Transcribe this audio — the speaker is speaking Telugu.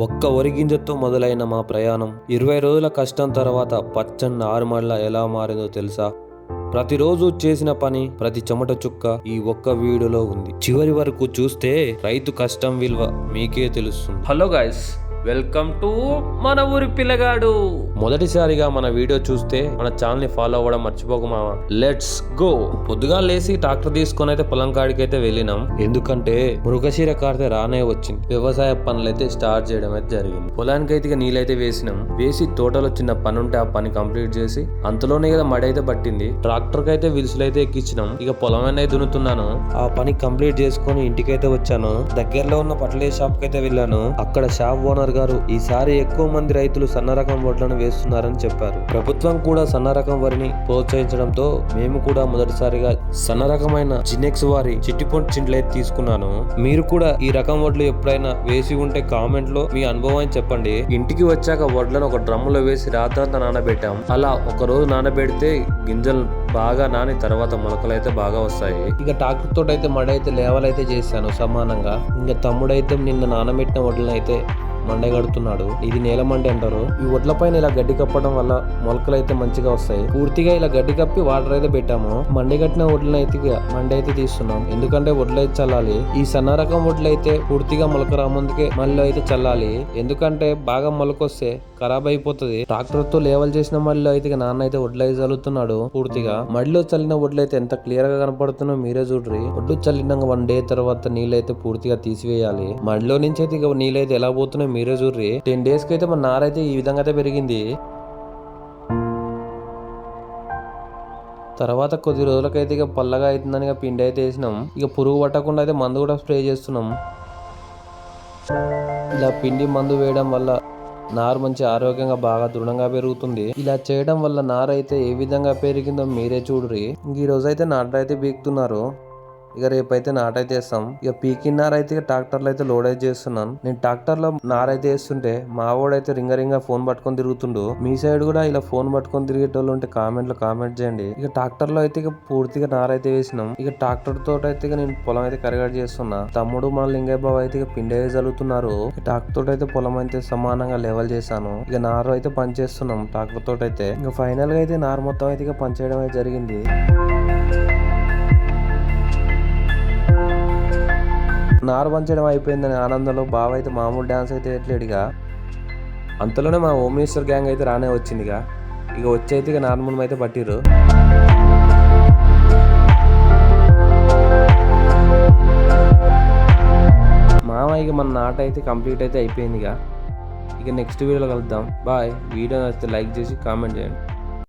ఒక్క ఒరిగింజతో మొదలైన మా ప్రయాణం 20 రోజుల కష్టం తర్వాత పచ్చని ఆరుమళ్ళ ఎలా మారిందో తెలుసా? ప్రతిరోజు చేసిన పని, ప్రతి చెమట చుక్క ఈ ఒక్క వీడియోలో ఉంది. చివరి వరకు చూస్తే రైతు కష్టం విలువ మీకే తెలుస్తుంది. హలో గైస్, వెల్కమ్ టు మన ఊరి పిల్లగాడు. మొదటిసారిగా మన వీడియో చూస్తే మన ఛానల్ ని ఫాలో అవ్వడం మర్చిపోకు మావా. Let's go. పొద్దుగా లేసి ట్రాక్టర్ తీసుకొని అయితే పొలం కాడికి అయితే వెళ్ళినాం. ఎందుకంటే మృగశిర కార్తె రానే వచ్చింది. వ్యవసాయ పనులు అయితే స్టార్ట్ చేయడం అయితే జరిగింది. పొలానికి అయితే నీళ్ళైతే వేసినాం. వేసి తోటలో చిన్న పని ఉంటే ఆ పని కంప్లీట్ చేసి అంతలోనే కదా మడి అయితే పట్టింది. ట్రాక్టర్ కి అయితే విలుసులు అయితే ఎక్కించినాం. ఇక పొలం అనేది దున్నుతున్నాను. ఆ పని కంప్లీట్ చేసుకొని ఇంటికైతే వచ్చాను. దగ్గరలో ఉన్న పట్లే షాప్ కి అయితే వెళ్ళాను. అక్కడ షాప్ ఓనర్ గారు ఈసారి ఎక్కువ మంది రైతులు సన్న రకం వడ్లను వేస్తున్నారని చెప్పారు. ప్రభుత్వం కూడా సన్న రకం వరిని ప్రోత్సహించడంతో మేము కూడా మొదటిసారిగా సన్న రకమైన జినెక్స్ వారి చిట్టిపొంటి చిండ్లైతే తీసుకున్నాను. మీరు కూడా ఈ రకం వడ్లు ఎప్పుడైనా వేసి ఉంటే కామెంట్ లో మీ అనుభవాన్ని చెప్పండి. ఇంటికి వచ్చాక వడ్లను ఒక డ్రమ్ములో వేసి రాత్రంతా నానబెట్టాం. అలా ఒక రోజు నానబెడితే గింజలు బాగా నాని తర్వాత మొలకలు అయితే బాగా వస్తాయి. ఇక ట్రాక్టర్ తోటి అయితే మడి అయితే లేవలైతే చేశాను సమానంగా. ఇంకా తమ్ముడైతే నిన్న నానబెట్టిన వడ్లను అయితే మండే కడుతున్నాడు. ఇది నేల మండి అంటారు. ఈ వడ్ల పైన ఇలా గడ్డి కప్పడం వల్ల మొలకలు అయితే మంచిగా వస్తాయి. పూర్తిగా ఇలా గడ్డి కప్పి వాటర్ అయితే పెట్టాము. మండి కట్టిన వడ్లను అయితే మండి అయితే తీస్తున్నాం. ఎందుకంటే వడ్లు అయితే చల్లాలి. ఈ సన్న రకం వడ్లు అయితే పూర్తిగా మొలక రాముందుకే మళ్ళీ అయితే చల్లాలి. ఎందుకంటే బాగా మొలకొస్తే ఖరాబ్ అయిపోతుంది. ట్రాక్టర్ తో లేవల్ చేసిన మళ్ళీ అయితే నాన్న అయితే వడ్లు అయితే చల్లుతున్నాడు. పూర్తిగా మడిలో చల్లిన వడ్లు అయితే ఎంత క్లియర్ గా కనపడుతున్నా మీరే చూడ్రి. వడ్లు చల్లినాక 1 డే తర్వాత నీళ్ళైతే పూర్తిగా తీసివేయాలి. మడిలో నుంచి అయితే ఇక నీళ్ళైతే ఎలా పోతున్నాయి మీరే చూడ్రి. 10 days కి అయితే మన నారైతే ఈ విధంగా అయితే పెరిగింది. తర్వాత కొద్ది రోజులకైతే ఇక పల్లగా అవుతుందని ఇక పిండి అయితే వేసినాం. ఇక పురుగు పట్టకుండా అయితే మందు కూడా స్ప్రే చేస్తున్నాం. ఇలా పిండి మందు వేయడం వల్ల నారు మంచి ఆరోగ్యంగా బాగా దృఢంగా పెరుగుతుంది. ఇలా చేయడం వల్ల నారు అయితే ఏ విధంగా పెరిగిందో మీరే చూడ్రి. ఈ రోజు అయితే నాటు అయితే బీకుతున్నారు. ఇక రేపైతే నాటైతే వేస్తాం. ఇక పీకిన నారైతే ట్రాక్టర్లో అయితే లోడ్ అయితే చేస్తున్నాను. నేను ట్రాక్టర్ లో నారైతే వేస్తుంటే మా వాడైతే రింగ ఫోన్ పట్టుకొని తిరుగుతుండు. మీ సైడ్ కూడా ఇలా ఫోన్ పట్టుకొని తిరిగేటోళ్ళు ఉంటే కామెంట్ చేయండి. ఇక ట్రాక్టర్ లో అయితే ఇక పూర్తిగా నారైతే వేసినాం. ఇక ట్రాక్టర్ తోటి అయితే నేను పొలం అయితే కరిగట్ చేస్తున్నా. తమ్ముడు మన లింగయ్య బాబు అయితే ఇక పిండి అయితే చల్లుతున్నారు. ట్రాక్టర్ తోటి అయితే పొలం అయితే సమానంగా లెవెల్ చేశాను. ఇక నారు అయితే పనిచేస్తున్నాం ట్రాక్టర్ తోటి అయితే. ఇక ఫైనల్ గా అయితే నారు మొత్తం అయితే ఇక పనిచేయడం అయితే జరిగింది. నారు పంచడం అయిపోయిందని ఆనందంలో బావ అయితే మామూలు డాన్స్ అయితే వేయట్లేడుగా. అంతలోనే మా హోమ్ మినిస్టర్ గ్యాంగ్ అయితే రానే వచ్చిందిగా. ఇక వచ్చైతే ఇక నార్మల్ అయితే పట్టిర్రు. మామ ఇక మన నాట అయితే కంప్లీట్ అయితే అయిపోయిందిగా. ఇక నెక్స్ట్ వీడియోలో కలుద్దాం. బాయ్. వీడియో నచ్చితే లైక్ చేసి కామెంట్ చేయండి.